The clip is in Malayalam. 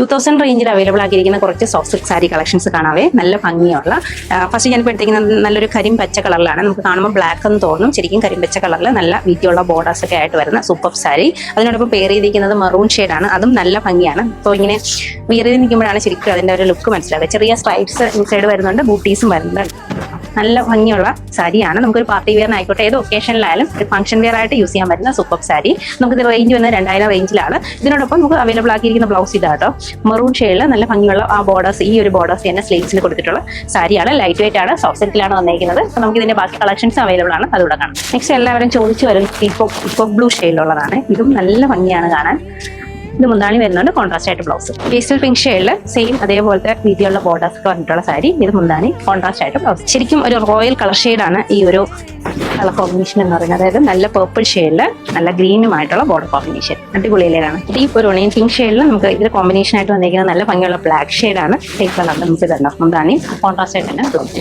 2000 റേഞ്ചിൽ അവൈലബിൾ ആക്കിയിരിക്കുന്ന കുറച്ച് സോഫ്റ്റ് സിൽക്ക് സാരി കളക്ഷൻസ് കാണാവേ. നല്ല ഭംഗിയുള്ള ഫസ്റ്റ് ഞാൻ എടുത്തിരിക്കുന്നത് നല്ലൊരു കരിമ്പച്ച കളറിലാണ്. നമുക്ക് കാണുമ്പോൾ ബ്ലാക്ക് എന്ന് തോന്നും, ശരിക്കും കരിമ്പച്ച കളറിൽ നല്ല വീതിയുള്ള ബോർഡേഴ്സ് ഒക്കെ ആയിട്ട് വരുന്ന സൂപ്പർ സാരി. അതിനോടൊപ്പം പെയർ ചെയ്തിരിക്കുന്നത് മറൂൺ ഷെയ്ഡാണ്. അതും നല്ല ഭംഗിയാണ്. അപ്പോൾ ഇങ്ങനെ വിയർ ചെയ്ത് നിൽക്കുമ്പോഴാണ് ശരിക്കും അതിൻ്റെ ഒരു ലുക്ക് മനസ്സിലാവുക. ചെറിയ സ്ട്രൈപ്സ് ഇൻസൈഡ് വരുന്നുണ്ട്, ബൂട്ടീസും വരുന്നുണ്ട്. നല്ല ഭംഗിയുള്ള സാരിയാണ്. നമുക്കൊരു പാർട്ടി വെയറിനായിക്കോട്ടെ ഏത് ഒക്കേഷനിലായാലും ഒരു ഫംഗ്ഷൻ വെയർ ആയിട്ട് യൂസ് ചെയ്യാൻ പറ്റുന്ന സൂപ്പർ സാരി. നമുക്കിത് റേഞ്ച് വന്നത് 2000 റേഞ്ചിലാണ്. ഇതിനോടൊപ്പം നമുക്ക് അവൈലബിൾ ആക്കിയിരിക്കുന്ന ബ്ലൗസ് ഇതാട്ടോ, മെറൂൺ ഷെയ്ഡിൽ നല്ല ഭംഗിയുള്ള ആ ബോർഡേഴ്സ്, ഈ ഒരു ബോർഡേഴ്സ് തന്നെ സ്ലീവ്സിൽ കൊടുത്തിട്ടുള്ള സാരിയാണ്. ലൈറ്റ് വെയിറ്റ് ആണ്, സോഫ്റ്റ് സിൽക്കിലാണ് വന്നിരിക്കുന്നത്. അപ്പോൾ നമുക്ക് ഇതിന്റെ ബാക്കി കളക്ഷൻസ് അവൈലബിൾ ആണ്, അതുകൂടെ കാണാം. നെക്സ്റ്റ് എല്ലാവരും ചോദിച്ചു വരും ഇപ്പോ ബ്ലൂ ഷെയ്ഡിലുള്ളതാണ്. ഇതും നല്ല ഭംഗിയാണ് കാണാൻ. ഇത് മുന്താണി വരുന്നുണ്ട്, കോൺട്രാസ്റ്റ് ആയിട്ട് ബ്ലൗസ്. പേസ്റ്റൽ പിങ്ക് ഷെയ്ഡിൽ സെയിം അതേപോലത്തെ വീതിയുള്ള ബോർഡേഴ്സ് പറഞ്ഞിട്ടുള്ള സാരി. ഇത് മുന്താണി, കോൺട്രാസ്റ്റ് ആയിട്ട് ബ്ലൗസ്. ശരിക്കും ഒരു റോയൽ കളർ ഷെയ്ഡാണ് ഈ ഒരു കളർ കോമ്പിനേഷൻ എന്ന് പറയുന്നത്. അതായത് നല്ല പേർപ്പിൾ ഷെയ്ഡിൽ നല്ല ഗ്രീനുമായിട്ടുള്ള ബോർഡർ കോമ്പിനേഷൻ അടിപൊളിയിലാണ്. ഈ ഒരു ഒണിയൻ പിങ്ക് ഷെയ്ഡിൽ നമുക്ക് ഇതിൽ കോമ്പിനേഷൻ ആയിട്ട് വന്നിരിക്കുന്ന നല്ല ഭംഗിയുള്ള ബ്ലാക്ക് ഷെയ്ഡാണ്. ടേക്ക് കളർ നമുക്ക് ഇതുണ്ട്, മുന്താണി കോൺട്രാസ്റ്റ് ആയിട്ട് തന്നെ ബ്ലൗസ്.